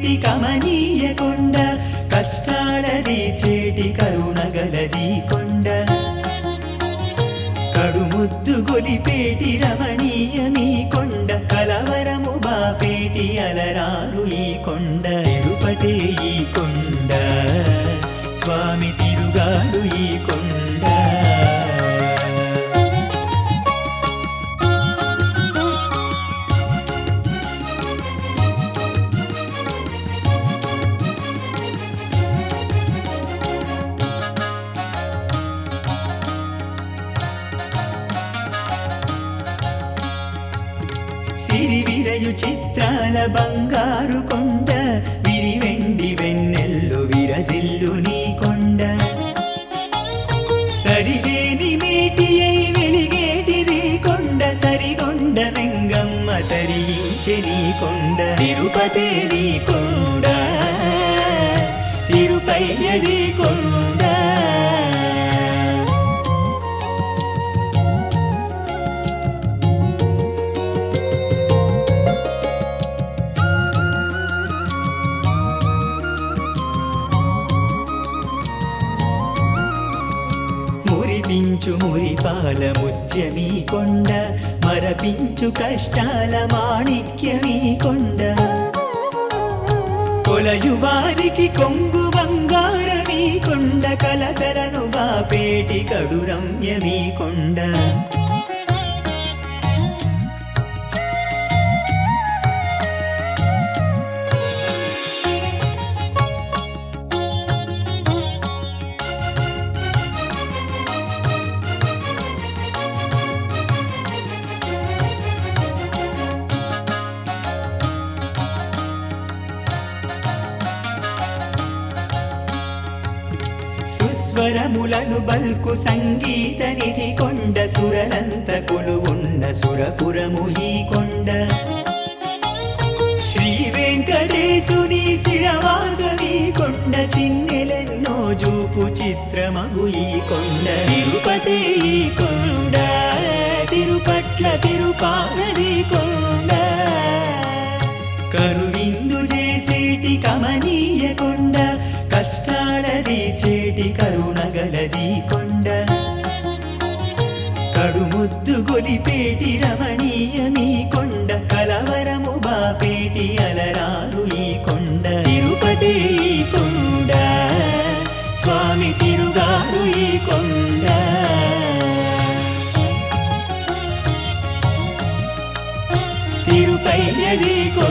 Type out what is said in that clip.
చేసేటి కమనీయ కొండ, కష్టాలది చేటి కరుణగలది కొండ, కడుముద్దు గొలిపేటి రమణీయమీ కొండ, కలవరము బాపేటి అలరారు ఈ కొండ. తిరుపతే ఈ కొండ, స్వామి తిరుగాడు ఈ కొండ. సిరివిరయు చిత్రాల బంగారు కొండ, విరివెండి వెన్నెల్లు విరజిల్లు నీ కొండ, సరిలేని మేటి అయి వెలిగేటిది కొండ, తరిగొండ వెంగమ్మ తరించె నీ కొండ. తిరుపతే నీ కొండ, తిరుపయ్యది కొండ. మురిపించు మురిపాల ముత్యమీ కొండ, మరపించు కష్టాల మాణిక్యమీ కొండ, కొలయు వారికి కొంగు బంగారమీ కొండ, కలతలను బాపేటి కడు రమ్యమీ కొండ. స్వరములను బల్కు సంగీత నిధి కొండ, సురలంత కొలువున్న సురపురము ఈ కొండ, శ్రీ వెంకటేశుని స్థిరవాసవి కొండ, చిన్నెలెన్నో జూపు చిత్రమగు ఈ కొండ. తిరుపతే ఈ కొండ, తిరుపట్ల తిరుపానది కొండ, కరువిందు చేసేటి కమనీయ కొండ, కష్టాలది చేటి కరుణగలది కొండ, కడుముద్దు గొలిపేటి రమణీయమీ కొండ, కలవరము బాపేటి అలరారు ఈ కొండ. తిరుపతే ఈ కొండ, స్వామి తిరుగాడు ఈ కొండ. తిరుపయ్యది కొండ.